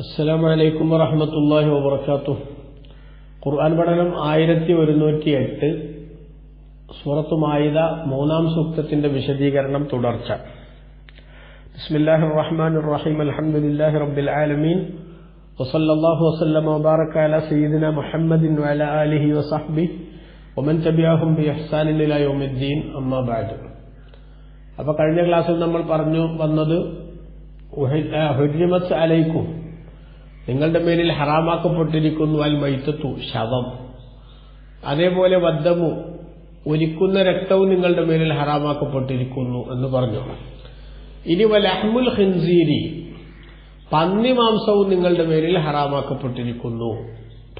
അസ്സലാമു അലൈക്കും വറഹ്മത്തുള്ളാഹി വബറകാതുഹു. ഖുർആൻ പഠനം 1108 സൂറത്ത് മാഇദ 3-ാം സൂക്തത്തിന്റെ വിശദീകരണം തുടർച്ച. ബിസ്മില്ലാഹിർ റഹ്മാനിർ റഹീം. അൽഹംദുലില്ലാഹി റബ്ബിൽ ആലമീൻ വസല്ലല്ലാഹു വസല്ലമ വബാറക അലാ സയ്യിദിനാ മുഹമ്മദിൻ വഅലാ ആലിഹി വസഹ്ബിഹി വമൻ തബിഅഹും ബിഇഹ്സാനിൻ ഇലാ യൗമിദ്ദീൻ. അമ്മാ ബഅദ്. അപ്പോൾ കഴിഞ്ഞ ക്ലാസ്സിൽ നമ്മൾ പറഞ്ഞു വന്നത് ഹുർരിമത്ത് അലൈക്കും, നിങ്ങളുടെ മേലിൽ ഹറാമാക്കപ്പെട്ടിരിക്കുന്നു അൽ മൈത്തത്തു, ശവം, അതേപോലെ വദ്ദമു, ഒലിക്കുന്ന രക്തവും നിങ്ങളുടെ മേലിൽ ഹറാമാക്കപ്പെട്ടിരിക്കുന്നു എന്ന് പറഞ്ഞു. ഇനി വലഹ്മുൽ ഖിൻസീരി, പന്നി മാംസവും നിങ്ങളുടെ മേലിൽ ഹറാമാക്കപ്പെട്ടിരിക്കുന്നു.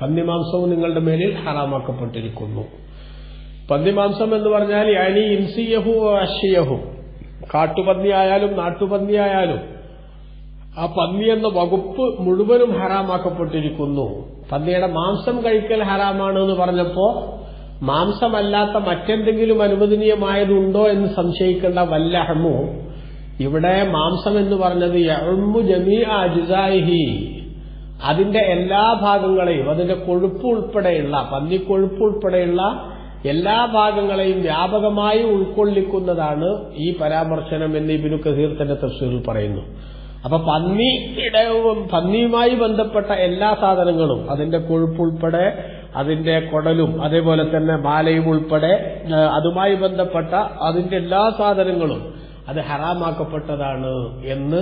പന്നി മാംസവും നിങ്ങളുടെ മേലിൽ ഹറാമാക്കപ്പെട്ടിരിക്കുന്നു. പന്നി മാംസം എന്ന് പറഞ്ഞാൽ യാനി ഇൻസിയഹു അശ്യഹു, കാട്ടുപന്നിയായാലും നാട്ടുപന്നിയായാലും ആ പന്നി എന്ന വകുപ്പ് മുഴുവനും ഹറാമാക്കപ്പെട്ടിരിക്കുന്നു. പന്നിയുടെ മാംസം കഴിക്കൽ ഹറാമാണ് എന്ന് പറഞ്ഞപ്പോ മാംസമല്ലാത്ത മറ്റെന്തെങ്കിലും അനുവദനീയമായതുണ്ടോ എന്ന് സംശയിക്കേണ്ട. വല്ലഹമു, ഇവിടെ മാംസം എന്ന് പറഞ്ഞത് യഉമ്മു ജമീഅ അജ്സാഇഹി, അതിന്റെ എല്ലാ ഭാഗങ്ങളെയും, അതിന്റെ കൊഴുപ്പ് ഉൾപ്പെടെയുള്ള, പന്നിക്കൊഴുപ്പ് ഉൾപ്പെടെയുള്ള എല്ലാ ഭാഗങ്ങളെയും വ്യാപകമായി ഉൾക്കൊള്ളിക്കുന്നതാണ് ഈ പരാമർശനം എന്ന് ഇബ്നു കസീർ തന്റെ തഫ്സീറിൽ പറയുന്നു. അപ്പൊ പന്നിയുമായി ബന്ധപ്പെട്ട എല്ലാ സാധനങ്ങളും, അതിന്റെ കൊഴുപ്പുൾപ്പെടെ അതിന്റെ കുടലും അതേപോലെ തന്നെ ബാലയും ഉൾപ്പെടെ അതുമായി ബന്ധപ്പെട്ട അതിന്റെ എല്ലാ സാധനങ്ങളും അത് ഹറാമാക്കപ്പെട്ടതാണ് എന്ന്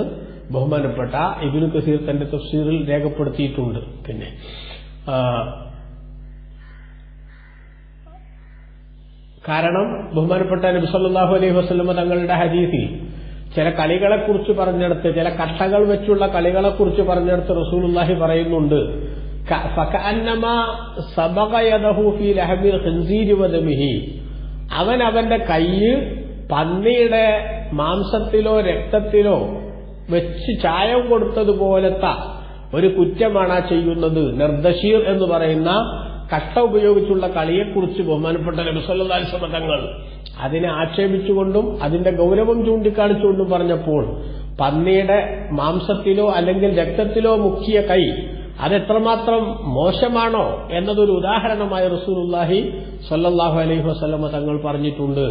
ബഹുമാനപ്പെട്ട ഇബ്നു കസീർ തന്റെ തഫ്സീറിൽ രേഖപ്പെടുത്തിയിട്ടുണ്ട്. പിന്നെ കാരണം ബഹുമാനപ്പെട്ട നബി സല്ലല്ലാഹു അലൈഹി വസല്ലം തങ്ങളുടെ ഹദീസിൽ ചില കളികളെക്കുറിച്ച് പറഞ്ഞെടുത്ത്, ചില കട്ടകൾ വെച്ചുള്ള കളികളെക്കുറിച്ച് പറഞ്ഞെടുത്ത് റസൂലുള്ളാഹി പറയുന്നുണ്ട്, അവൻ അവന്റെ കൈയ്യ് പന്നിയുടെ മാംസത്തിലോ രക്തത്തിലോ വെച്ച് ചായം കൊടുത്തതുപോലത്തെ ഒരു കുറ്റമാണ് ചെയ്യുന്നത്. നിർദ്ദശീർ എന്ന് പറയുന്ന കട്ട ഉപയോഗിച്ചുള്ള കളിയെക്കുറിച്ച് ബഹുമാനപ്പെട്ട നബി സല്ലല്ലാഹു അലൈഹി വസല്ലം തങ്ങൾ അതിനെ ആക്ഷേപിച്ചുകൊണ്ടും അതിന്റെ ഗൗരവം ചൂണ്ടിക്കാണിച്ചുകൊണ്ടും പറഞ്ഞപ്പോൾ പന്നിയുടെ മാംസത്തിലോ അല്ലെങ്കിൽ രക്തത്തിലോ മുക്കിയ കൈ അതെത്രമാത്രം മോശമാണോ എന്നതൊരു ഉദാഹരണമായി റസൂലുള്ളാഹി സ്വല്ലല്ലാഹു അലൈഹി വസല്ലം തങ്ങൾ പറഞ്ഞിട്ടുണ്ട്.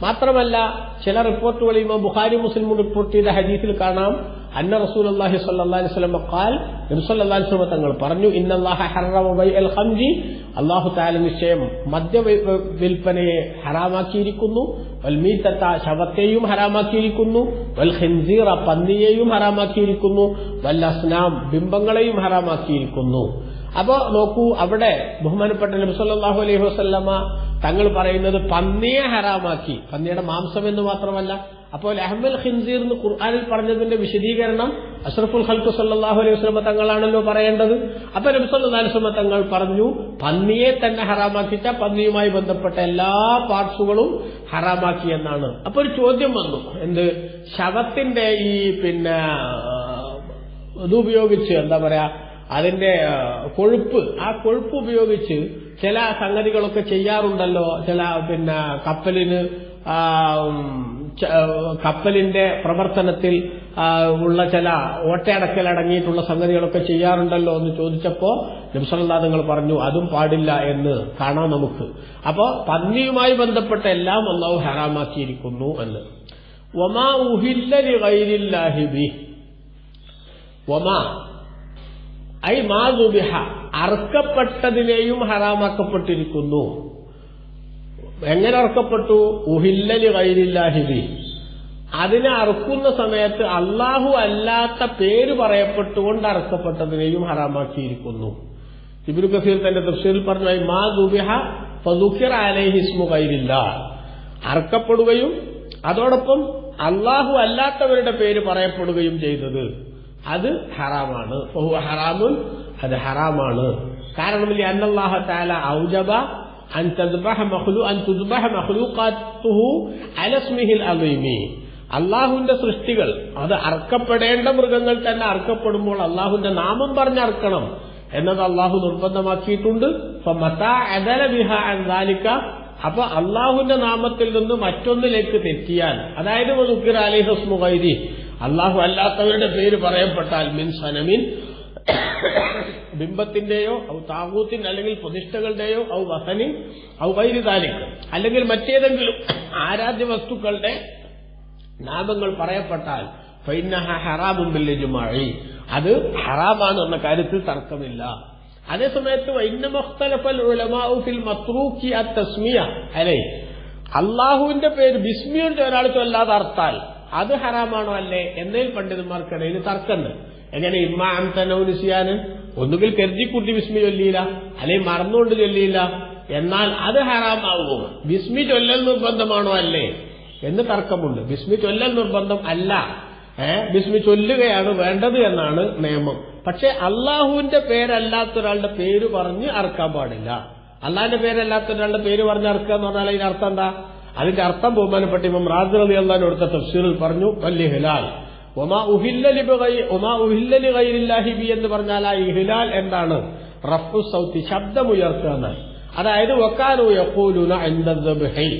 മാത്രമല്ല ചില റിപ്പോർട്ടുകൾ ഇമാം ബുഖാരി മുസ്ലിം റിപ്പോർട്ട് ചെയ്ത ഹദീസിൽ കാണാം, അന്ന റസൂലുള്ളാഹി സ്വല്ലല്ലാഹു അലൈഹി വസല്ലം ഖാൽ, നബി സല്ലല്ലാഹു അലൈഹി വസല്ലം തങ്ങൾ പറഞ്ഞു, ഇന്നല്ലാഹ ഹറമ ബൈഅൽ ഖംരി, അല്ലാഹു തആല നിശ്ചയം മദ്യ വിൽപ്പനയെ ഹറാമാക്കിയിരിക്കുന്നു, വൽ മീതത, ശവത്തെയും ഹറാമാക്കിയിരിക്കുന്നു, വൽ ഖിൻസീറ, പന്നിയെയും ഹറാമാക്കിയിരിക്കുന്നു, വൽ അസ്നാം, ബിംബങ്ങളെയും ഹറാമാക്കിയിരിക്കുന്നു. അപ്പോ നോക്കൂ, അവിടെ ബഹുമാനപ്പെട്ട നബി സല്ലല്ലാഹു അലൈഹി വസല്ലമ തങ്ങൾ പറയുന്നത് പന്നിയെ ഹറാമാക്കി, പന്നിയുടെ മാംസം എന്ന് മാത്രമല്ല. അപ്പോൾ അഹ്മുൽ ഖിൻസീർ എന്ന് ഖുർആനിൽ പറഞ്ഞതിന്റെ വിശദീകരണം അഷ്റഫുൽ ഖൽഖ് സല്ലല്ലാഹു അലൈഹി വസല്ലം തങ്ങളാണല്ലോ പറയേണ്ടത്. അപ്പൊ നബി സല്ലല്ലാഹു അലൈഹി വസല്ലം തങ്ങൾ പറഞ്ഞു പന്നിയെ തന്നെ ഹറാമാക്കിച്ച, പന്നിയുമായി ബന്ധപ്പെട്ട എല്ലാ പാർട്സുകളും ഹറാമാക്കി എന്നാണ്. അപ്പൊ ഒരു ചോദ്യം വന്നു, എന്ത്, ശവത്തിന്റെ ഈ ഇതുപയോഗിച്ച്, എന്താ പറയാ, അതിന്റെ കൊഴുപ്പ്, ആ കൊഴുപ്പ് ഉപയോഗിച്ച് ചില സംഗതികളൊക്കെ ചെയ്യാറുണ്ടല്ലോ. ചില കപ്പലിന്റെ പ്രവർത്തനത്തിൽ ഉള്ള ചില ഓട്ടയടക്കൽ അടങ്ങിയിട്ടുള്ള സംഗതികളൊക്കെ ചെയ്യാറുണ്ടല്ലോ എന്ന് ചോദിച്ചപ്പോ നബി സല്ലല്ലാഹു അലൈഹി വസല്ലം പറഞ്ഞു അതും പാടില്ല എന്ന് കാണാം നമുക്ക്. അപ്പോ പന്നിയുമായി ബന്ധപ്പെട്ട എല്ലാം അല്ലാഹു ഹറാമാക്കിയിരിക്കുന്നു എന്ന്. വമാ ഉഹില്ല ലിഗൈരില്ലാഹി ബിഹി, വമാ ഐ മാ ദുബിഹ, അറുക്കപ്പെട്ടതിനെയും ഹറാമാക്കപ്പെട്ടിരിക്കുന്നു. എങ്ങനെ അറുക്കപ്പെട്ടു? ഉഹില്ല ലിഗൈരില്ലാഹി ബിഹി, അതിനെ അറുക്കുന്ന സമയത്ത് അല്ലാഹു അല്ലാത്ത പേര് പറയപ്പെട്ടുകൊണ്ട് അറുക്കപ്പെട്ടതിനെയും ഹറാമാക്കിയിരിക്കുന്നു. ഇബ്നു കസീർ തന്റെ തഫ്സീറിൽ പറഞ്ഞു, ഐ മാ ദുബിഹ ഫദുകിറ അലൈഹി ഇസ്മു ഗൈരില്ലാഹ്, അറുക്കപ്പെടുകയും അതോടൊപ്പം അല്ലാഹു അല്ലാത്തവരുടെ പേര് പറയപ്പെടുകയും ചെയ്തത് അത് ഹറാമാണ്. ഫഹുവ ഹറാമുൻ, അത് ഹറാമാണ്. കാരണം അന്നല്ലാഹു തആല ഔജബ അൻ തുദ്ബഹ മഖ്ലൂഖാതുഹു അലാ ഇസ്മിഹിൽ അളീമി, അല്ലാഹുവിന്റെ സൃഷ്ടികൾ അത് അർക്കപ്പെടേണ്ട മൃഗങ്ങൾ തന്നെ അർക്കപ്പെടുമ്പോൾ അല്ലാഹുവിന്റെ നാമം പറഞ്ഞ് അർക്കണം എന്നത് അല്ലാഹു നിർബന്ധമാക്കിയിട്ടുണ്ട്. ഫമതാ അദല ബിഹാ അൻ ദാലിക, അപ്പൊ അള്ളാഹുവിന്റെ നാമത്തിൽ നിന്ന് മറ്റൊന്നിലേക്ക് തെറ്റിയാൽ, അതായത് അള്ളാഹു അല്ലാത്തവരുടെ പേര് പറയപ്പെട്ടാൽ, മിൻ സനമിൻ, ബിംബത്തിന്റെയോ ഔ താഗൂത്തിൻ അല്ലെങ്കിൽ പ്രതിഷ്ഠകളുടെയോ ഔ വസനിൻ ഔ ഗൈരി ദാലിക് അല്ലെങ്കിൽ മറ്റേതെങ്കിലും ആരാധ്യ വസ്തുക്കളുടെ നാമങ്ങൾ പറയപ്പെട്ടാൽ ഫഇന്നഹ ഹറാമുൻ ബിൽ ഇജ്മാഇ, അത് ഹറാമാണ് എന്ന കാര്യത്തിൽ തർക്കമില്ല. അതേസമയത്ത് വഇന്നമ ഇഖ്തലഫൽ ഉലമാഉ ഫിൽ മത്റൂക്കി അത്തസ്മിയ അലൈ, അള്ളാഹുവിന്റെ പേര് ബിസ്മിയുടെ ഒരാൾ ചൊല്ലാതെ അർത്താൽ അത് ഹറാമാണോ അല്ലേ എന്നതിൽ പണ്ഡിതന്മാർക്കിടയിൽ തർക്കമുണ്ട്. എങ്ങനെ ഇമ്മാൻ ഒന്നുകിൽ കരുതിക്കുട്ടി ബിസ്മി ചൊല്ലിയില്ല അല്ലെങ്കിൽ മറന്നുകൊണ്ട് ചൊല്ലിയില്ല, എന്നാൽ അത് ഹറാമാവുമോ? ബിസ്മി ചൊല്ലൽ നിർബന്ധമാണോ അല്ലേ എന്ന് തർക്കമുണ്ട്. ബിസ്മി ചൊല്ലൽ നിർബന്ധം അല്ല, ബിസ്മി ചൊല്ലുകയാണ് വേണ്ടത് എന്നാണ് നിയമം. പക്ഷെ അള്ളാഹുവിന്റെ പേരല്ലാത്തൊരാളുടെ പേര് പറഞ്ഞ് അറക്കാൻ പാടില്ല. അള്ളാഹിന്റെ പേരല്ലാത്ത ഒരാളുടെ പേര് പറഞ്ഞ് അറക്കുക എന്ന് പറഞ്ഞാൽ അതിന്റെ അർത്ഥം എന്താ? അതിന്റെ അർത്ഥം ബഹുമാനപ്പെട്ട ഇമാം റാസി റളിയല്ലാഹു അൻഹു എടുത്ത തഫ്സീറിൽ പറഞ്ഞു, വല്ലിഹിലാൽ ഒമാ ഉഹില്ല ലിഗൈരില്ലാഹി ബി എന്ന് പറഞ്ഞാൽ ആ ഇഹ്ലാൽ എന്താണ്? റഫ്ഉ സൗത്തി, ശബ്ദമുയർത്തുക എന്നാണ്. അതായത് വകാനു യഖൂലുന ഇൻദ ദബ്ഹി,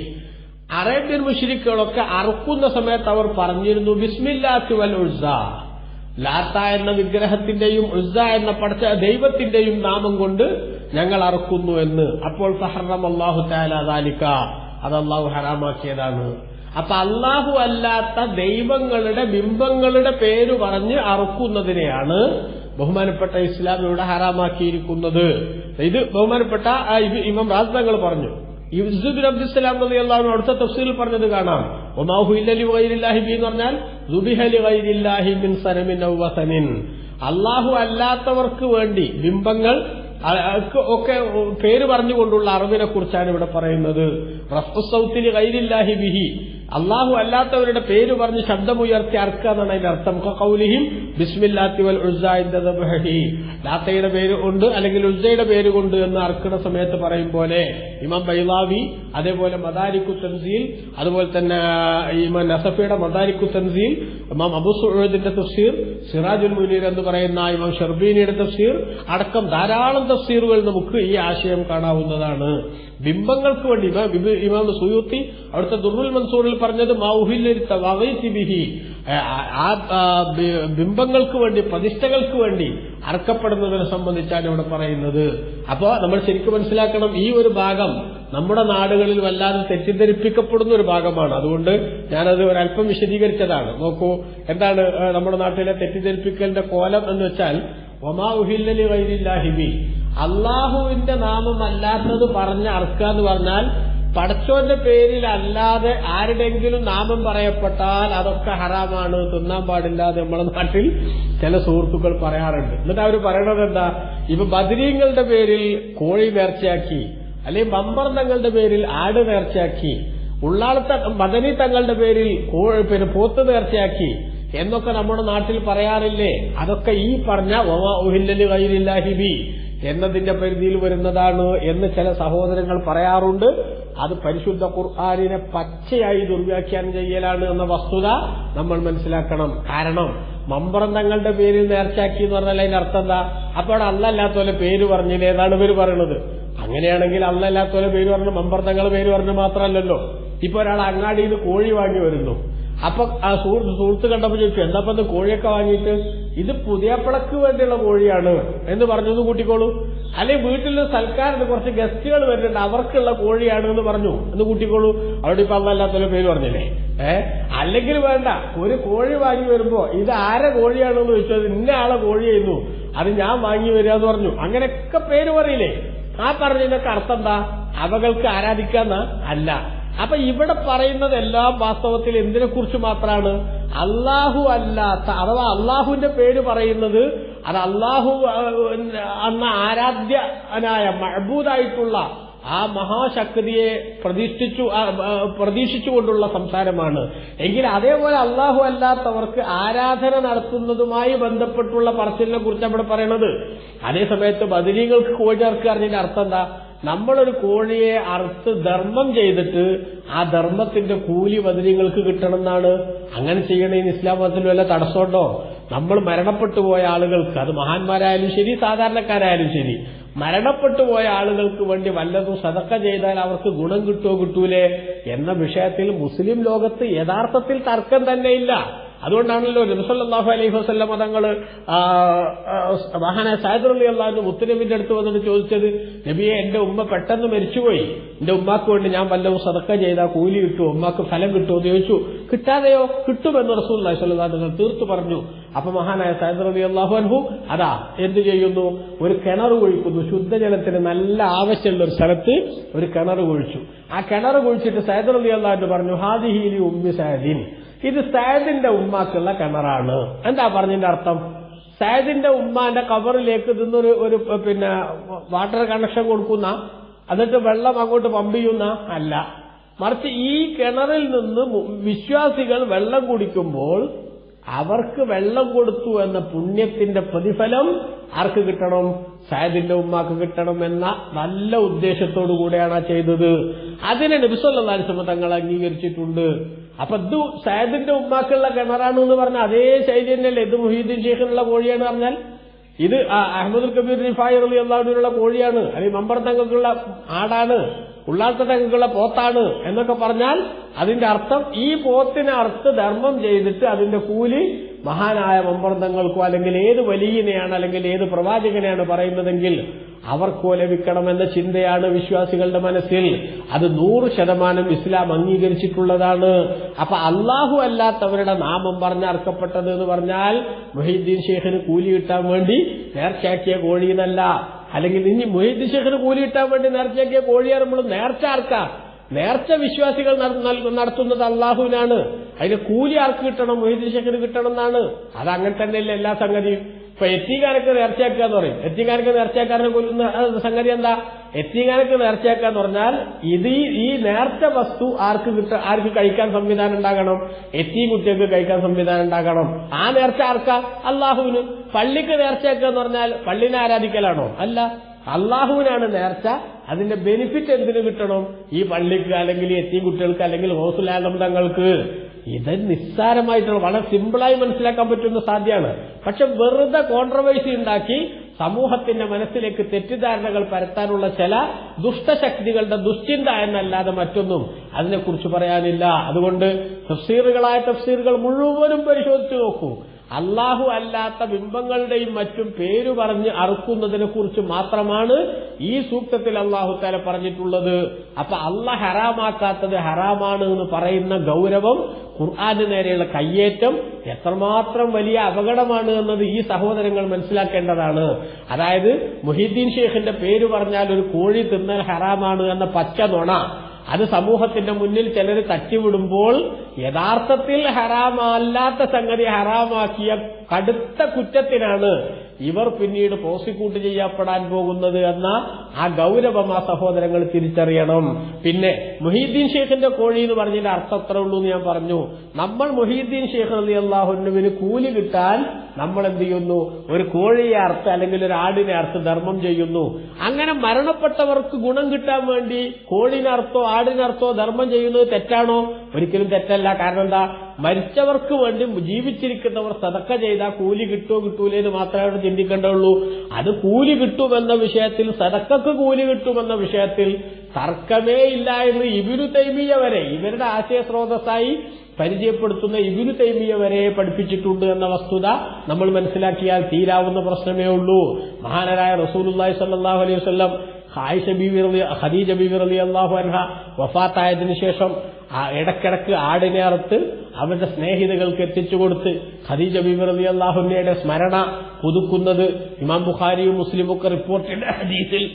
അറേബ്യൻ മുശ്രിക്കുകളൊക്കെ അറുക്കുന്ന സമയത്ത് അവർ പറഞ്ഞിരുന്നു ബിസ്മില്ലാഹി വൽ ഉസ്സ, ലാത്ത എന്ന വിഗ്രഹത്തിന്റെയും ഉസ്സ എന്ന പടച്ച ദൈവത്തിന്റെയും നാമം കൊണ്ട് ഞങ്ങൾ അറുക്കുന്നു എന്ന്. അപ്പോൾ ഫഹറമല്ലാഹു തആല ദാലിക, അത് അള്ളാഹു ഹറാമാക്കിയതാണ്. അപ്പൊ അള്ളാഹു അല്ലാത്ത ദൈവങ്ങളുടെ ബിംബങ്ങളുടെ പേര് പറഞ്ഞ് അറുക്കുന്നതിനെയാണ് ബഹുമാനപ്പെട്ട ഇസ്ലാം ഇവിടെ ഹറാമാക്കിയിരിക്കുന്നത്. ഇത് ബഹുമാനപ്പെട്ട ഇമാം റാസി തങ്ങൾ പറഞ്ഞു. ഇബ്ൻ അബ്ദുസ്സലാം റളിയല്ലാഹു അൻഹു അടുത്ത തഫ്സീറിൽ പറഞ്ഞത് കാണാം, വമാ ഹുഇല്ല ലിഗൈരില്ലാഹി ബി എന്ന് പറഞ്ഞാൽ ദുബിഹ ലിഗൈരില്ലാഹി മിൻ സനമിൻ ഔ വസനിൻ, അള്ളാഹു അല്ലാത്തവർക്ക് വേണ്ടി ബിംബങ്ങൾ ഒക്കെ പേര് പറഞ്ഞുകൊണ്ടുള്ള അറിവിനെ കുറിച്ചാണ് ഇവിടെ പറയുന്നത്. റഫ്ഉ സൗത്തി ലിഗൈരില്ലാഹി ബിഹി, അള്ളാഹു അല്ലാത്തവരുടെ പേര് പറഞ്ഞ് ശബ്ദമുയർത്തി അർക്കുക എന്നാണ് അതിന്റെ അർത്ഥം. ഖൗലിഹിം ബിസ്മില്ലാഹി വൽ ഉസ്സ ഇൻദ ദബ്ഹി, ലാത്തയുടെ പേര് കൊണ്ട് അല്ലെങ്കിൽ ഉസ്സയുടെ പേര് കൊണ്ട് എന്ന് അർക്കുന്ന സമയത്ത് പറയും പോലെ ഇമാം ബൈളാവി, അതേപോലെ മദാരിക്കു തൻസീൽ, അതുപോലെ തന്നെ ഇമാം നസഫിയുടെ മദാരിക്കു തൻസീൽ, ഇമാം അബൂ സുഊദിന്റെ തഫ്സീർ, സിറാജുൽ മുനീർ എന്ന് പറയുന്ന ഇമാം ഷർബീനിയുടെ തഫ്സീർ അടക്കം ധാരാളം തഫ്സീറുകൾ നമുക്ക് ഈ ആശയം കാണാവുന്നതാണ്. ബിംബങ്ങൾക്ക് വേണ്ടി ഇമാം സുയൂത്തി അവിടുത്തെ ദുർറുൽ മൻസൂറിൽ പറഞ്ഞത് ബിഹി, ആ ബിംബങ്ങൾക്ക് വേണ്ടി പ്രതിഷ്ഠകൾക്ക് വേണ്ടി അർക്കപ്പെടുന്നതിനെ സംബന്ധിച്ചാണ് ഇവിടെ പറയുന്നത്. അപ്പോ നമ്മൾ ശരിക്കും മനസ്സിലാക്കണം, ഈ ഒരു ഭാഗം നമ്മുടെ നാടുകളിൽ വല്ലാതെ തെറ്റിദ്ധരിപ്പിക്കപ്പെടുന്ന ഒരു ഭാഗമാണ്. അതുകൊണ്ട് ഞാനത് ഒരല്പം വിശദീകരിച്ചതാണ്. നോക്കൂ, എന്താണ് നമ്മുടെ നാട്ടിലെ തെറ്റിദ്ധരിപ്പിക്കലിന്റെ കോലം എന്ന് വെച്ചാൽ വമാ ഉഹില്ല ലിഗൈരില്ലാഹി ബി, അള്ളാഹുവിന്റെ നാമം അല്ലാത്തത് പറഞ്ഞ് അർക്കുക എന്ന് പറഞ്ഞാൽ പടച്ചോന്റെ പേരിൽ അല്ലാതെ ആരുടെങ്കിലും നാമം പറയപ്പെട്ടാൽ അതൊക്കെ ഹറാമാണ്, തിന്നാൻ പാടില്ലാതെ നമ്മുടെ നാട്ടിൽ ചില സുഹൃത്തുക്കൾ പറയാറുണ്ട്. എന്നിട്ട് അവർ പറയണത് എന്താ? ഇപ്പൊ ബദരീങ്ങളുടെ പേരിൽ കോഴി നേർച്ചയാക്കി, അല്ലെങ്കിൽ ബമ്പർ തങ്ങളുടെ പേരിൽ ആട് നേർച്ചയാക്കി, ഉള്ളാളത്തെ മദനി തങ്ങളുടെ പേരിൽ പോത്ത് നേർച്ചയാക്കി എന്നൊക്കെ നമ്മുടെ നാട്ടിൽ പറയാറില്ലേ? അതൊക്കെ ഈ പറഞ്ഞ വമാ ഉഹില്ല ലിഗൈരില്ലാഹി ബി എന്നതിന്റെ പരിധിയിൽ വരുന്നതാണ് എന്ന് ചില സഹോദരങ്ങൾ പറയാറുണ്ട്. അത് പരിശുദ്ധ ഖുർആനിനെ പച്ചയായി ദുർവ്യാഖ്യാനം ചെയ്യലാണ് എന്ന വസ്തുത നമ്മൾ മനസ്സിലാക്കണം. കാരണം മമ്പറം തങ്ങളുടെ പേരിൽ നേർച്ചാക്കി എന്ന് പറഞ്ഞാൽ അതിന്റെ അർത്ഥം എന്താ? അപ്പോൾ അല്ലല്ലാത്തോലെ പേര് പറഞ്ഞില്ലേ എന്നാണ് ഇവർ പറയുന്നത്. അങ്ങനെയാണെങ്കിൽ അല്ലല്ലാത്തോലെ പേര് പറഞ്ഞ മമ്പറം തങ്ങളുടെ പേര് പറഞ്ഞ മാത്രമല്ലല്ലോ. ഇപ്പൊ ഒരാൾ അങ്ങാടിയിൽ നിന്ന് കോഴി വാങ്ങി വരുന്നു. അപ്പൊ ആ സുഹൃത്ത് കണ്ടപ്പോ ചോദിച്ചു, എന്താ കോഴിയൊക്കെ വാങ്ങിയിട്ട്? ഇത് പുതിയപ്പളക്ക് വേണ്ടിയുള്ള കോഴിയാണ് എന്ന് പറഞ്ഞു കൂട്ടിക്കോളൂ. അല്ലെങ്കിൽ വീട്ടിൽ സൽക്കാരത്തിന് കുറച്ച് ഗസ്റ്റുകൾ വരുന്നുണ്ട്, അവർക്കുള്ള കോഴിയാണ് എന്ന് പറഞ്ഞു എന്ന് കൂട്ടിക്കോളൂ. അവിടെ ഇപ്പൊ അന്നല്ലാത്തവരെ പേര് പറഞ്ഞില്ലേ? അല്ലെങ്കിൽ വേണ്ട, ഒരു കോഴി വാങ്ങി വരുമ്പോ ഇത് ആരെ കോഴിയാണെന്ന് ചോദിച്ചത് ഇന്ന ആളെ കോഴിയായിരുന്നു, അത് ഞാൻ വാങ്ങി വരിക എന്ന് പറഞ്ഞു. അങ്ങനെയൊക്കെ പേര് പറയില്ലേ? ആ പറഞ്ഞതിനൊക്കെ അർത്ഥം എന്താ? അവകൾക്ക് ആരാധിക്കാന്ന അല്ല. അപ്പൊ ഇവിടെ പറയുന്നത് എല്ലാം വാസ്തവത്തിൽ എന്തിനെ കുറിച്ച് മാത്രമാണ്? അള്ളാഹു അല്ലാത്ത, അഥവാ അള്ളാഹുവിന്റെ പേര് പറയുന്നത് അത് അള്ളാഹു എന്ന ആരാധ്യനായ മഅബൂദായിട്ടുള്ള ആ മഹാശക്തിയെ പ്രതീക്ഷിച്ചുകൊണ്ടുള്ള സംസാരമാണ്. എങ്കിൽ അതേപോലെ അള്ളാഹു അല്ലാത്തവർക്ക് ആരാധന നടത്തുന്നതുമായി ബന്ധപ്പെട്ടുള്ള പറച്ചിലിനെ കുറിച്ച് അവിടെ പറയണത്. അതേസമയത്ത് ബദരീങ്ങൾക്ക് കോഴി അറുക്കുക അറിഞ്ഞതിന്റെ അർത്ഥം എന്താ? നമ്മളൊരു കോഴിയെ അറുത്ത് ധർമ്മം ചെയ്തിട്ട് ആ ധർമ്മത്തിന്റെ കൂലി ബദരീങ്ങൾക്ക് കിട്ടണം എന്നാണ്. അങ്ങനെ ചെയ്യണേന് ഇസ്ലാം മതത്തിൽ വല്ല തടസ്സമുണ്ടോ? നമ്മൾ മരണപ്പെട്ടു പോയ ആളുകൾക്ക്, അത് മഹാന്മാരായാലും ശരി സാധാരണക്കാരായാലും ശരി, മരണപ്പെട്ടു പോയ ആളുകൾക്ക് വേണ്ടി വല്ലതും സദഖ ചെയ്താൽ അവർക്ക് ഗുണം കിട്ടുമോ കിട്ടൂലേ എന്ന വിഷയത്തിൽ മുസ്ലിം ലോകത്ത് യഥാർത്ഥത്തിൽ തർക്കം തന്നെയില്ല. അതുകൊണ്ടാണല്ലോ നബി സല്ലല്ലാഹു അലൈഹി വസല്ലം തങ്ങൾ മഹാനായ സഅദ് റളിയല്ലാഹു അൻഹു മുത്തുനബിന്റെ അടുത്ത് വന്നിട്ട് ചോദിച്ചത്, നബിയെ, എന്റെ ഉമ്മ പെട്ടെന്ന് മരിച്ചുപോയി, എന്റെ ഉമ്മാക്ക് വേണ്ടി ഞാൻ വല്ലതും സദഖ ചെയ്താൽ കൂലി കിട്ടുമോ, ഉമ്മാക്ക് ഫലം കിട്ടുമോ എന്ന് ചോദിച്ചു. കിട്ടാതെയോ? കിട്ടുമെന്ന് റസൂലുള്ളാഹി സ്വല്ലല്ലാഹു അലൈഹി വസല്ലം തീർത്തു പറഞ്ഞു. അപ്പൊ മഹാനായ സഅദ് റളിയല്ലാഹു അൻഹു അതാ എന്ത് ചെയ്യുന്നു, ഒരു കിണർ കുഴിക്കുന്നു. ശുദ്ധജലത്തിന് നല്ല ആവശ്യമുള്ള ഒരു സ്ഥലത്ത് ഒരു കിണർ കുഴിച്ചു. ആ കിണർ കുഴിച്ചിട്ട് സഅദ് റളിയല്ലാഹു അൻഹു പറഞ്ഞു, ഹാദിഹി ലി ഉമ്മി സഅദിൻ, ഇത് സഅദിന്റെ ഉമ്മാക്കുള്ള കിണറാണ്. എന്താ പറഞ്ഞതിന്റെ അർത്ഥം? സഅദിന്റെ ഉമ്മാന്റെ ഖബറിലേക്ക് ഇതൊന്നൊരു പിന്നെ വാട്ടർ കണക്ഷൻ കൊടുക്കുന്ന, എന്നിട്ട് വെള്ളം അങ്ങോട്ട് പമ്പ് ചെയ്യുന്ന അല്ല, മറിച്ച് ഈ കിണറിൽ നിന്ന് വിശ്വാസികൾ വെള്ളം കുടിക്കുമ്പോൾ അവർക്ക് വെള്ളം കൊടുത്തു എന്ന പുണ്യത്തിന്റെ പ്രതിഫലം ആർക്ക് കിട്ടണം? സഅദിന്റെ ഉമ്മാക്ക് കിട്ടണം എന്ന നല്ല ഉദ്ദേശത്തോടു കൂടെയാണ് ചെയ്തത്. അതിനെ നബി സല്ലല്ലാഹു അലൈഹി വസല്ലം തങ്ങൾ അംഗീകരിച്ചിട്ടുണ്ട്. അപ്പൊ ഇത് സഅദിന്റെ ഉമ്മാക്കുള്ള കിണറാണ് എന്ന് പറഞ്ഞാൽ അതേ ശൈലി തന്നെയല്ലേ ഇത് മുഹീദ്ദീൻ ഷെയ്ഖിനുള്ള കോഴിയാണ് പറഞ്ഞാൽ? ഇത് അഹ്മദുൽ കബീർ റിഫായി റളിയല്ലാഹു അൻഹുവിനുള്ള കോഴിയാണ്, അല്ലെങ്കിൽ മമ്പർ തങ്ങൾക്കുള്ള ആടാണ്, ഉള്ളാത്ത തങ്ങൾക്കുള്ള പോത്താണ് എന്നൊക്കെ പറഞ്ഞാൽ അതിന്റെ അർത്ഥം ഈ പോത്തിനെ അർത്ഥ ധർമ്മം ചെയ്തിട്ട് അതിന്റെ കൂലി മഹാനായ മമ്പർ തങ്ങൾക്കോ അല്ലെങ്കിൽ ഏത് വലിയനെയാണ് അല്ലെങ്കിൽ ഏത് പ്രവാചകനെയാണ് പറയുന്നതെങ്കിൽ അവർക്കോ ലഭിക്കണമെന്ന ചിന്തയാണ് വിശ്വാസികളുടെ മനസ്സിൽ. അത് 100% ഇസ്ലാം അംഗീകരിച്ചിട്ടുള്ളതാണ്. അപ്പൊ അള്ളാഹു അല്ലാത്തവരുടെ നാമം പറഞ്ഞർക്കപ്പെട്ടത് എന്ന് പറഞ്ഞാൽ മുഹീദ്ദീൻ ഷെയ്ഖിന് കൂലി കിട്ടാൻ വേണ്ടി നേർച്ചയാക്കിയ കോഴിയെന്നല്ല. അല്ലെങ്കിൽ ഇനി മുഹീദ്ദീൻ ഷെയ്ഖിന് കൂലി കിട്ടാൻ വേണ്ടി നേർച്ചയാക്കിയ കോഴിയാറുമ്പോൾ നേർച്ച ആർക്കാ? നേർച്ച വിശ്വാസികൾ നടത്തുന്നത് അള്ളാഹുവിനാണ്. അതിന് കൂലി ആർക്ക് കിട്ടണം? മുഹീദ്ദീൻ ഷെയ്ഖിന് കിട്ടണം എന്നാണ്. അതങ്ങനെ തന്നെയല്ലേ എല്ലാ സംഗതിയും. ഇപ്പൊ എത്തിക്കാനൊക്കെ നേർച്ചയാക്കുക എന്ന് പറയും. എത്തിക്കാനൊക്കെ നേർച്ചയാക്കാരനെ കൊല്ലുന്ന സംഗതി എന്താ? എത്തിക്കാനൊക്കെ നേർച്ചയാക്കുക എന്ന് പറഞ്ഞാൽ ഇത് ഈ നേർച്ച വസ്തു ആർക്ക് കഴിക്കാൻ സംവിധാനം ഉണ്ടാകണം? എത്തി കുട്ടികൾക്ക് കഴിക്കാൻ സംവിധാനം ഉണ്ടാകണം. ആ നേർച്ച ആർക്കാ? അള്ളാഹുവിന്. പള്ളിക്ക് നേർച്ചയാക്കുക എന്ന് പറഞ്ഞാൽ പള്ളിനെ ആരാധിക്കലാണോ? അല്ല, അള്ളാഹുവിനാണ് നേർച്ച. അതിന്റെ ബെനിഫിറ്റ് എന്തിനു കിട്ടണം? ഈ പള്ളിക്ക് അല്ലെങ്കിൽ എത്തി കുട്ടികൾക്ക് അല്ലെങ്കിൽ ഗൗസുൽ ആലം തങ്ങൾക്ക്. ഇത് നിസ്സാരമായിട്ടുള്ള വളരെ സിമ്പിളായി മനസ്സിലാക്കാൻ പറ്റുന്ന സാധ്യമാണ്. പക്ഷെ വെറുതെ കോൺട്രവേഴ്സി ഉണ്ടാക്കി സമൂഹത്തിന്റെ മനസ്സിലേക്ക് തെറ്റിദ്ധാരണകൾ പരത്താനുള്ള ചില ദുഷ്ടശക്തികളുടെ ദുശ്ചിന്ത എന്നല്ലാതെ മറ്റൊന്നും അതിനെക്കുറിച്ച് പറയാനില്ല. അതുകൊണ്ട് തഫ്സീറുകൾ മുഴുവനും പരിശോധിച്ചു നോക്കൂ. അള്ളാഹു അല്ലാത്ത ബിംബങ്ങളുടെയും മറ്റും പേരു പറഞ്ഞ് അറുക്കുന്നതിനെ കുറിച്ച് മാത്രമാണ് ഈ സൂക്തത്തിൽ അള്ളാഹു തആല പറഞ്ഞിട്ടുള്ളത്. അപ്പൊ അള്ളാഹ് ഹറാമാക്കാത്തത് ഹറാമാണ് എന്ന് പറയുന്ന ഗൗരവം, ഖുർആന് നേരെയുള്ള കയ്യേറ്റം എത്രമാത്രം വലിയ അപകടമാണ് എന്നത് ഈ സഹോദരങ്ങൾ മനസ്സിലാക്കേണ്ടതാണ്. അതായത് മുഹീദ്ദീൻ ഷെയ്ഖിന്റെ പേര് പറഞ്ഞാൽ ഒരു കോഴി തിന്നൽ ഹറാമാണ് എന്ന പച്ച നുണ അത് സമൂഹത്തിന്റെ മുന്നിൽ ചിലർ തട്ടിവിടുമ്പോൾ യഥാർത്ഥത്തിൽ ഹറാമല്ലാത്ത സംഗതി ഹറാമാക്കിയ കടുത്ത കുറ്റത്തിനാണ് ഇവർ പിന്നീട് പ്രോസിക്യൂട്ട് ചെയ്യപ്പെടാൻ പോകുന്നത് എന്ന ആ ഗൗരവം ആ സഹോദരങ്ങൾ തിരിച്ചറിയണം. പിന്നെ മുഹീദ്ദീൻ ഷെയ്ഖിന്റെ കോഴി എന്ന് പറഞ്ഞതിന്റെ അർത്ഥം അത്രേ ഉള്ളൂ എന്ന് ഞാൻ പറഞ്ഞു. നമ്മൾ മുഹീദ്ദീൻ ഷെയ്ഖ് റളിയല്ലാഹു അൻഹുവിന് കൂലി കിട്ടാൻ നമ്മൾ എന്ത് ചെയ്യുന്നു? ഒരു കോഴിയെ അർത്ഥം അല്ലെങ്കിൽ ഒരു ആടിനെ അർത്ഥം ധർമ്മം ചെയ്യുന്നു. അങ്ങനെ മരണപ്പെട്ടവർക്ക് ഗുണം കിട്ടാൻ വേണ്ടി കോഴിനർത്ഥോ ആടിനർത്ഥോ ധർമ്മം ചെയ്യുന്നത് തെറ്റാണോ? ഒരിക്കലും തെറ്റല്ല. കാരണം എന്താ? മരിച്ചവർക്ക് വേണ്ടി ജീവിച്ചിരിക്കുന്നവർ സദഖ ചെയ്താൽ കൂലി കിട്ടുമോ കിട്ടൂലേ എന്ന് മാത്രമേ ചിന്തിക്കേണ്ടുള്ളൂ. അത് കൂലി കിട്ടുമെന്ന വിഷയത്തിൽ, സദഖക്ക് കൂലി കിട്ടുമെന്ന വിഷയത്തിൽ തർക്കമേ ഇല്ല എന്ന് ഇബ്നു തൈമിയ്യ വരെ, ഇവരുടെ ആശയസ്രോതസ്സായി പരിചയപ്പെടുത്തുന്ന ഇബ്നു തൈമിയ്യ വരെ പഠിപ്പിച്ചിട്ടുണ്ട് എന്ന വസ്തുത നമ്മൾ മനസ്സിലാക്കിയാൽ തീരാവുന്ന പ്രശ്നമേ ഉള്ളൂ. മഹാനരായ റസൂലുള്ളാഹി സ്വല്ലല്ലാഹു അലൈഹി വസല്ലം ഖദീജ ബീവി റളിയല്ലാഹു അൻഹ വഫാത്തായതിനു ശേഷം ഇടക്കിടക്ക് ആടിനെ അറുത്ത് അവരുടെ സ്നേഹിതകൾക്ക് എത്തിച്ചു കൊടുത്ത് ഖദീജ ബീവി റളിയല്ലാഹു അൻഹയുടെ സ്മരണ പുതുക്കുന്നത് ഇമാം ബുഖാരിയും മുസ്ലിമും ഒക്കെ റിപ്പോർട്ട് ചെയ്ത ഹദീസിൽ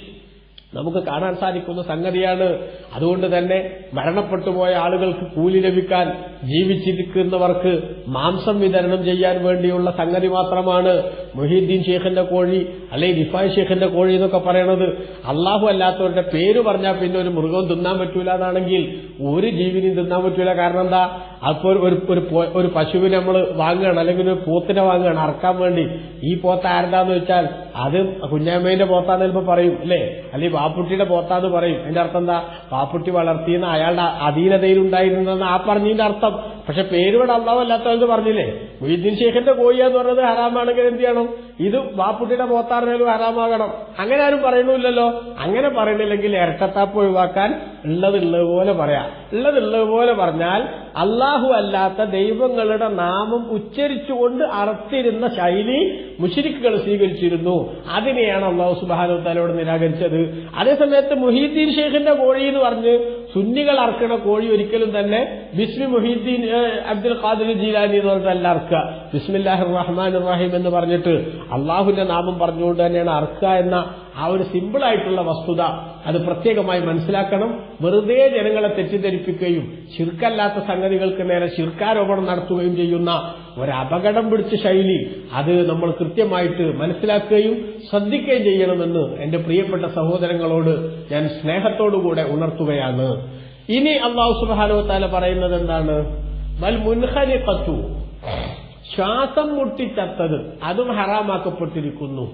നമുക്ക് കാണാൻ സാധിക്കുന്ന സംഗതിയാണ്. അതുകൊണ്ട് തന്നെ മരണപ്പെട്ടുപോയ ആളുകൾക്ക് കൂലി ലഭിക്കാൻ ജീവിച്ചിരിക്കുന്നവർക്ക് മാംസം വിതരണം ചെയ്യാൻ വേണ്ടിയുള്ള സംഗതി മാത്രമാണ് മുഹീദ്ദീൻ ഷെയ്ഖിന്റെ കോഴി അല്ലെങ്കിൽ റിഫായി ഷെയ്ഖിന്റെ കോഴി എന്നൊക്കെ പറയണത്. അള്ളാഹു അല്ലാത്തവരുടെ പേര് പറഞ്ഞാൽ പിന്നെ ഒരു മൃഗവും തിന്നാൻ പറ്റൂല എന്നാണെങ്കിൽ ഒരു ജീവിനെയും തിന്നാൻ പറ്റൂല. കാരണം എന്താ? അപ്പോൾ ഒരു പശുവിനെ നമ്മൾ വാങ്ങുകയാണ് അല്ലെങ്കിൽ ഒരു പോത്തിനെ വാങ്ങുകയാണ് അറക്കാൻ വേണ്ടി. ഈ പോത്ത ആരുതാന്ന് വെച്ചാൽ അത് കുഞ്ഞാമ്മേന്റെ പോത്താന്ന് ചിലപ്പോൾ പറയും അല്ലേ, അല്ലെങ്കിൽ പാപ്പുട്ടിയുടെ പോത്താന്ന് പറയും. അതിന്റെ അർത്ഥം എന്താ? പാപ്പുട്ടി വളർത്തിയെന്ന് അയാളുടെ അധീനതയിൽ ഉണ്ടായിരുന്നെന്ന് ആ പറഞ്ഞതിന്റെ അർത്ഥം. പക്ഷെ പേരുവിടെ അള്ളാഹു അല്ലാത്തത് പറഞ്ഞില്ലേ. മുഹീദ്ദീൻ ഷേഖിന്റെ കോഴി എന്ന് പറഞ്ഞത് ഹറാമാണെങ്കിൽ എന്ത് ചെയ്യണം? ഇത് വാപ്പുട്ടിയുടെ പോത്താറിനേലും ഹറാമാകണം. അങ്ങനെ ആരും പറയണില്ലല്ലോ. അങ്ങനെ പറയണില്ലെങ്കിൽ ഇരട്ടത്താപ്പ് ഒഴിവാക്കാൻ ഉള്ളത് പോലെ പറയാം. ഉള്ളത് പോലെ പറഞ്ഞാൽ അള്ളാഹു അല്ലാത്ത ദൈവങ്ങളുടെ നാമം ഉച്ചരിച്ചുകൊണ്ട് അറത്തിരുന്ന ശൈലി മുശ്രിക്കുകൾ സ്വീകരിച്ചിരുന്നു. അതിനെയാണ് അള്ളാഹു സുബ്ഹാനഹു വ തആലയോട് നിരാകരിച്ചത്. അതേസമയത്ത് മുഹീദ്ദീൻ ഷേഖിന്റെ കോഴി എന്ന് പറഞ്ഞ് സുന്നികൾ അറക്കണ കോഴി ഒരിക്കലും തന്നെ ബിസ്മി മുഹീദ്ദീൻ അബ്ദുൽ ഖാദിർ ജീലാനി എന്ന് പറഞ്ഞിട്ടല്ല അറക്കുക. ബിസ്മില്ലാഹിർ റഹ്മാനിർ റഹീം എന്ന് പറഞ്ഞിട്ട് അള്ളാഹുവിന്റെ നാമം പറഞ്ഞുകൊണ്ട് തന്നെയാണ് അറക്കുക എന്ന ആ ഒരു സിമ്പിളായിട്ടുള്ള വസ്തുത അത് പ്രത്യേകമായി മനസ്സിലാക്കണം. വെറുതെ ജനങ്ങളെ തെറ്റിദ്ധരിപ്പിക്കുകയും ശിർക്കല്ലാത്ത സംഗതികൾക്ക് നേരെ ശിർക്കാരോപണം നടത്തുകയും ചെയ്യുന്ന ഒരപകടം പിടിച്ച ശൈലി അത് നമ്മൾ കൃത്യമായിട്ട് മനസ്സിലാക്കുകയും ശ്രദ്ധിക്കുകയും ചെയ്യണമെന്ന് എന്റെ പ്രിയപ്പെട്ട സഹോദരങ്ങളോട് ഞാൻ സ്നേഹത്തോടുകൂടെ ഉണർത്തുകയാണ്. ഇനി അല്ലാഹു സുബ്ഹാനഹു വ തആല പറയുന്നത് എന്താണ്? വൽ മുൻഖനിഖത്തു, ശ്വാസം മുട്ടിച്ചത്തത് അതും ഹറാമാക്കപ്പെട്ടിരിക്കുന്നു.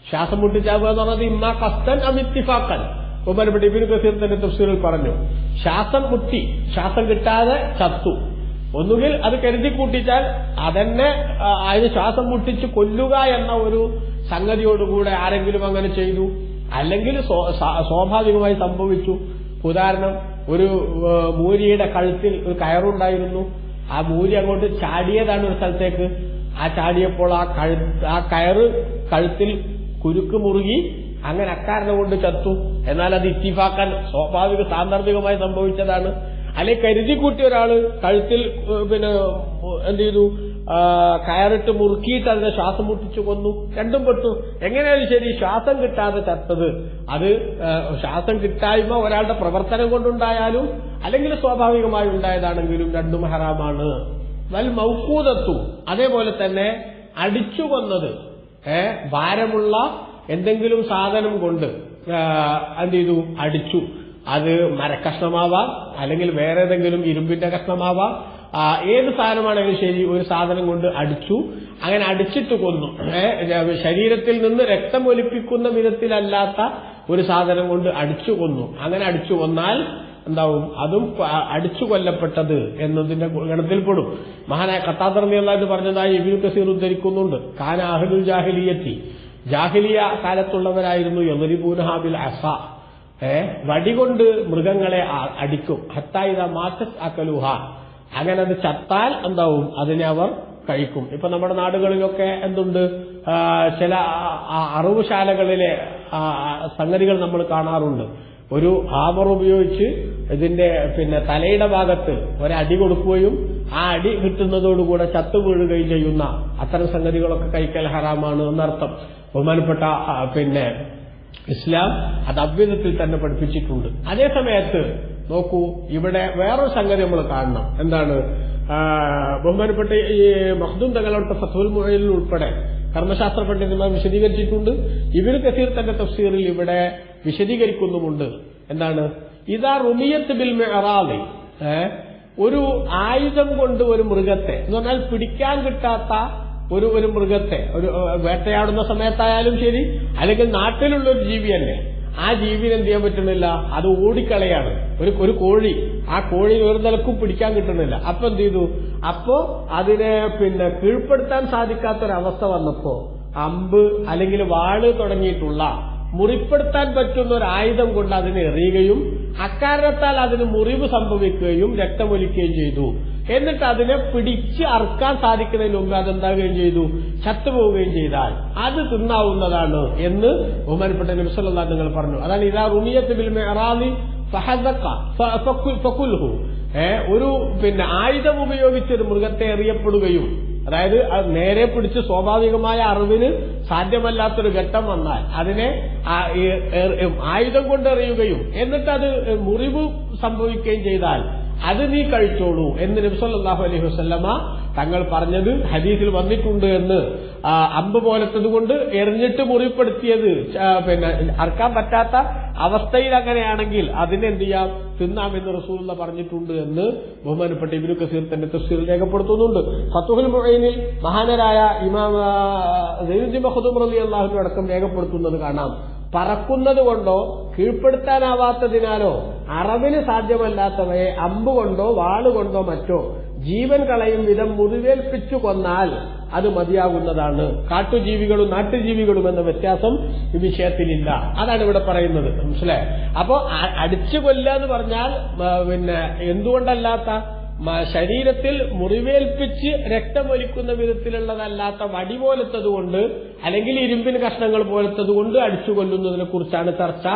ശ്വാസം മുട്ടിച്ചാവുക എന്ന് പറഞ്ഞത് ഇമ്മാ ഖസ്തൻ അം ഇത്തിഫാഖൻ. ബഹുമാനപ്പെട്ട ഇബ്നു കസീർ തന്റെ തഫ്സീറിൽ പറഞ്ഞു, ശ്വാസം മുട്ടി ശ്വാസം കിട്ടാതെ ചത്തു. ഒന്നുകിൽ അത് കരുതി കൂട്ടിച്ചാൽ അതന്നെ അതിന് ശ്വാസം മുട്ടിച്ച് കൊല്ലുക എന്ന ഒരു സംഗതിയോടുകൂടെ ആരെങ്കിലും അങ്ങനെ ചെയ്തു, അല്ലെങ്കിൽ സ്വാഭാവികമായി സംഭവിച്ചു. ഉദാഹരണം, ഒരു മൂരിയുടെ കഴുത്തിൽ ഒരു കയറുണ്ടായിരുന്നു. ആ മൂരി അങ്ങോട്ട് ചാടിയതാണ് ഒരു സ്ഥലത്തേക്ക്. ആ ചാടിയപ്പോൾ ആ കയറ് കഴുത്തിൽ കുരുക്ക് മുറുകി അങ്ങനെ അക്കാരണം കൊണ്ട് ചത്തു. എന്നാൽ അത് ഇത്തിഫാക്കാൻ സാന്ദർഭികമായി സംഭവിച്ചതാണ്. അല്ലെങ്കിൽ കരുതി കൂട്ടി ഒരാള് കഴുത്തിൽ എന്ത് ചെയ്തു, കയറിട്ട് മുറുക്കിയിട്ട് അതിനെ ശ്വാസം മുട്ടിച്ചു കൊന്നു. രണ്ടും പെട്ടു. എങ്ങനെയാലും ശരി, ശ്വാസം കിട്ടാതെ ചത്തത് അത് ശ്വാസം കിട്ടായ്മ ഒരാളുടെ പ്രവർത്തനം കൊണ്ടുണ്ടായാലും അല്ലെങ്കിൽ സ്വാഭാവികമായി ഉണ്ടായതാണെങ്കിലും രണ്ടും ഹറാമാണ്. വൽ മൗഖൂദത്തു, അതേപോലെ തന്നെ അടിച്ചു കൊന്നത്, ഭാരമുള്ള എന്തെങ്കിലും സാധനം കൊണ്ട് എന്ത് ചെയ്തു, അടിച്ചു. അത് മരക്കഷ്ണമാവാം, അല്ലെങ്കിൽ വേറെ ഏതെങ്കിലും ഇരുമ്പിന്റെ കഷ്ണമാവാം. ഏത് സാധനമാണെങ്കിലും ശരി, ഒരു സാധനം കൊണ്ട് അടിച്ചു. അങ്ങനെ അടിച്ചിട്ട് കൊന്നു. ശരീരത്തിൽ നിന്ന് രക്തം ഒലിപ്പിക്കുന്ന വിധത്തിലല്ലാത്ത ഒരു സാധനം കൊണ്ട് അടിച്ചു കൊന്നു. അങ്ങനെ അടിച്ചു കൊന്നാൽ എന്താവും? അതും അടിച്ചു കൊല്ലപ്പെട്ടത് എന്നതിന്റെ ഗണത്തിൽപ്പെടും. മഹാനായ ഖത്താദ റളിയല്ലാഹു അൻഹു പറഞ്ഞതായി ഇബ്നു കസീർ ഉദ്ധരിക്കുന്നുണ്ട്. കാന അഹ്ലുൽ ജാഹിലിയ്യത്തി, ജാഹിലിയ കാലത്തുള്ളവരായിരുന്നു യദ്രിബൂനഹാ ബിൽ അസ, വടികൊണ്ട് മൃഗങ്ങളെ അടിക്കും. ഹത്താ ഇദാ മാതത് അകലുഹ, അങ്ങനെ അത് ചത്താൽ എന്താവും? അതിനെ അവർ കഴിക്കും. ഇപ്പൊ നമ്മുടെ നാടുകളിലൊക്കെ എന്തുണ്ട്, ചില അറവുശാലകളിലെ സംഗതികൾ നമ്മൾ കാണാറുണ്ട്. ഒരു ഹാമർ ഉപയോഗിച്ച് ഇതിന്റെ തലയുടെ ഭാഗത്ത് ഒരടി കൊടുക്കുകയും ആ അടി കിട്ടുന്നതോടുകൂടെ ചത്തു വീഴുകയും ചെയ്യുന്ന അത്തരം സംഗതികളൊക്കെ കഴിക്കൽ ഹറാമാണ് എന്നർത്ഥം. ബഹുമാനപ്പെട്ട ഇസ്ലാം അത് അദ്വൈതത്തിൽ തന്നെ പഠിപ്പിച്ചിട്ടുണ്ട്. അതേസമയത്ത് നോക്കൂ, ഇവിടെ വേറൊരു സംഗതി നമ്മൾ കാണണം. എന്താണ്? ബഹുമാനപ്പെട്ട ഈ മഖ്ദൂം തങ്ങളുടെ ഫത്ഹുൽ മുഈനിൽ ഉൾപ്പെടെ കർമ്മശാസ്ത്ര പണ്ഡിതന്മാർ വിശദീകരിച്ചിട്ടുണ്ട്. ഇബ്നു കസീർ തന്റെ തഫ്സീറിൽ ഇവിടെ വിശദീകരിക്കുന്നുമുണ്ട്. എന്താണ്? ഇദാ റുമിയത്ത് ബിൽ മിഅറാദി, ഒരു ആയുധം കൊണ്ട് ഒരു മൃഗത്തെ, എന്ന് പറഞ്ഞാൽ പിടിക്കാൻ കിട്ടാത്ത ഒരു മൃഗത്തെ, ഒരു വേട്ടയാടുന്ന സമയത്തായാലും ശരി, അല്ലെങ്കിൽ നാട്ടിലുള്ള ഒരു ജീവി തന്നെ, ആ ജീവിനെ എന്ത് ചെയ്യാൻ പറ്റുന്നില്ല, അത് ഓടിക്കളയാണ്. ഒരു കോഴി, ആ കോഴി ഒരു നിലക്കും പിടിക്കാൻ കിട്ടുന്നില്ല. അപ്പൊ എന്ത് ചെയ്തു? അപ്പോ അതിനെ കീഴ്പ്പെടുത്താൻ സാധിക്കാത്തൊരവസ്ഥ വന്നപ്പോ അമ്പ് അല്ലെങ്കിൽ വാള് തുടങ്ങിയിട്ടുള്ള മുറിപ്പെടുത്താൻ പറ്റുന്ന ഒരു ആയുധം കൊണ്ട് അതിനെ എറിയുകയും അക്കാരണത്താൽ അതിന് മുറിവ് സംഭവിക്കുകയും രക്തമൊലിക്കുകയും ചെയ്തു. എന്നിട്ട് അതിനെ പിടിച്ച് അറുക്കാൻ സാധിക്കുന്നതിന് മുമ്പ് അതെന്താകുകയും ചെയ്തു? ചത്തുപോവുകയും ചെയ്താൽ അത് തിന്നാവുന്നതാണ് എന്ന് ബഹുമാനപ്പെട്ട നബി സല്ലല്ലാഹു അലൈഹി വസല്ലം പറഞ്ഞു. അതാണ് ഇദാ റുമിയത്ത് ബിൽ മിഅറാദി ഫഹദഖ ഫകുൽഹു, ഒരു ആയുധം ഉപയോഗിച്ച് ഒരു മൃഗത്തെ എറിയപ്പെടുകയും, അതായത് അത് നേരെ പിടിച്ച് സ്വാഭാവികമായ അറിവിന് സാധ്യമല്ലാത്തൊരു ഘട്ടം വന്നാൽ അതിനെ ആയുധം കൊണ്ട് എറിയുകയും എന്നിട്ട് അത് മുറിവ് സംഭവിക്കുകയും ചെയ്താൽ അത് നീ കഴിച്ചോളൂ എന്ന് നബി സല്ലല്ലാഹു അലൈഹി വസല്ലമ തങ്ങൾ പറഞ്ഞത് ഹദീസിൽ വന്നിട്ടുണ്ട് എന്ന്. അമ്പ് പോലത്തത് കൊണ്ട് എറിഞ്ഞിട്ട് മുറിപ്പെടുത്തിയത് അറക്കാൻ പറ്റാത്ത അവസ്ഥയിൽ അങ്ങനെയാണെങ്കിൽ അതിനെന്ത് ചെയ്യാം? തിന്നാമെന്ന് റസൂലുള്ളാഹി പറഞ്ഞിട്ടുണ്ട് എന്ന് ബഹുമാനപ്പെട്ട ഇബ്നു കസീർ തന്റെ തഫ്സീറിൽ രേഖപ്പെടുത്തുന്നുണ്ട്. ഫത്ഹുൽ മുഈനിൽ മഹാനരായ ഇമാം സയ്യിദ് മഖ്ദൂം റളിയല്ലാഹു അൻഹു അടക്കം രേഖപ്പെടുത്തുന്നത് കാണാം. പറക്കുന്നത് കൊണ്ടോ കീഴ്പ്പെടുത്താനാവാത്തതിനാലോ അറവിന് സാധ്യമല്ലാത്തവയെ അമ്പുകൊണ്ടോ വാളുകൊണ്ടോ മറ്റോ ജീവൻ കളയും വിധം മുറിവേൽപ്പിച്ചു കൊന്നാൽ അത് മതിയാകുന്നതാണ്. കാട്ടുജീവികളും നാട്ടുജീവികളും എന്ന വ്യത്യാസം ഈ വിഷയത്തിലില്ല. അതാണ് ഇവിടെ പറയുന്നത്. മനസ്സിലായോ? അപ്പോ അടിച്ചു കൊല്ലുക എന്ന് പറഞ്ഞാൽ പിന്നെ എന്തുകൊണ്ടല്ലാത്ത ശരീരത്തിൽ മുറിവേൽപ്പിച്ച് രക്തമൊലിക്കുന്ന വിധത്തിലുള്ളതല്ലാത്ത വടി പോലത്തതുകൊണ്ട് അല്ലെങ്കിൽ ഇരുമ്പിന് കഷ്ണങ്ങൾ പോലത്തതുകൊണ്ട് അടിച്ചു കൊല്ലുന്നതിനെ കുറിച്ചാണ് ചർച്ച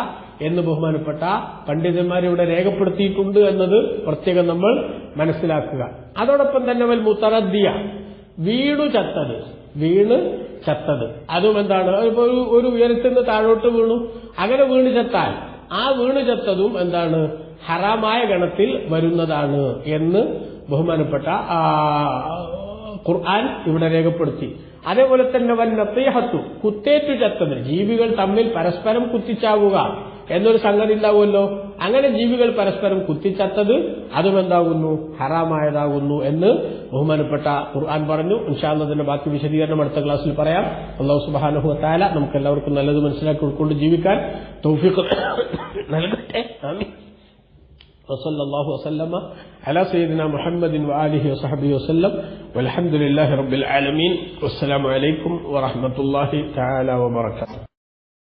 എന്ന് ബഹുമാനപ്പെട്ട പണ്ഡിതന്മാരിവിടെ രേഖപ്പെടുത്തിയിട്ടുണ്ട് എന്നത് പ്രത്യേകം നമ്മൾ മനസ്സിലാക്കുക. അതോടൊപ്പം തന്നെ വൽ മുതറദ്ദിയ, വീണു ചത്തത് അതും എന്താണ്, ഒരു ഉയരത്തിൽ നിന്ന് താഴോട്ട് വീണു, അങ്ങനെ വീണു ചത്താൽ ആ വീണു ചത്തതും എന്താണ്, ഹറാമായ ഗണത്തിൽ വരുന്നതാണ് എന്ന് ബഹുമാനപ്പെട്ട ഖുർആൻ ഇവിടെ രേഖപ്പെടുത്തി. അതേപോലെ തന്നെ വൻ നത്തിഹത്തു, കുത്തേറ്റു ചത്തത്, ജീവികൾ തമ്മിൽ പരസ്പരം കുത്തിച്ചാവുക എന്നൊരു സംഗതി ഉണ്ടാവുമല്ലോ, അങ്ങനെ ജീവികൾ പരസ്പരം കുത്തിച്ചത്തത് അതും എന്താകുന്നു, ഹറാമായതാകുന്നു എന്ന് ബഹുമാനപ്പെട്ട ഖുർആൻ പറഞ്ഞു. ഇൻഷാ അല്ലാഹ് അതിന്റെ ബാക്കി വിശദീകരണം അടുത്ത ക്ലാസ്സിൽ പറയാം. അല്ലാഹു സുബ്ഹാനഹു വ തആല നമുക്ക് എല്ലാവർക്കും നല്ലത് മനസ്സിലാക്കി ഉൾക്കൊണ്ട് ജീവിക്കാൻ തൗഫീഖ് നൽകട്ടെ. ആമീൻ. وصلى الله وسلم على سيدنا محمد وآله وصحبه وسلم والحمد لله رب العالمين والسلام عليكم ورحمة الله تعالى وبركاته.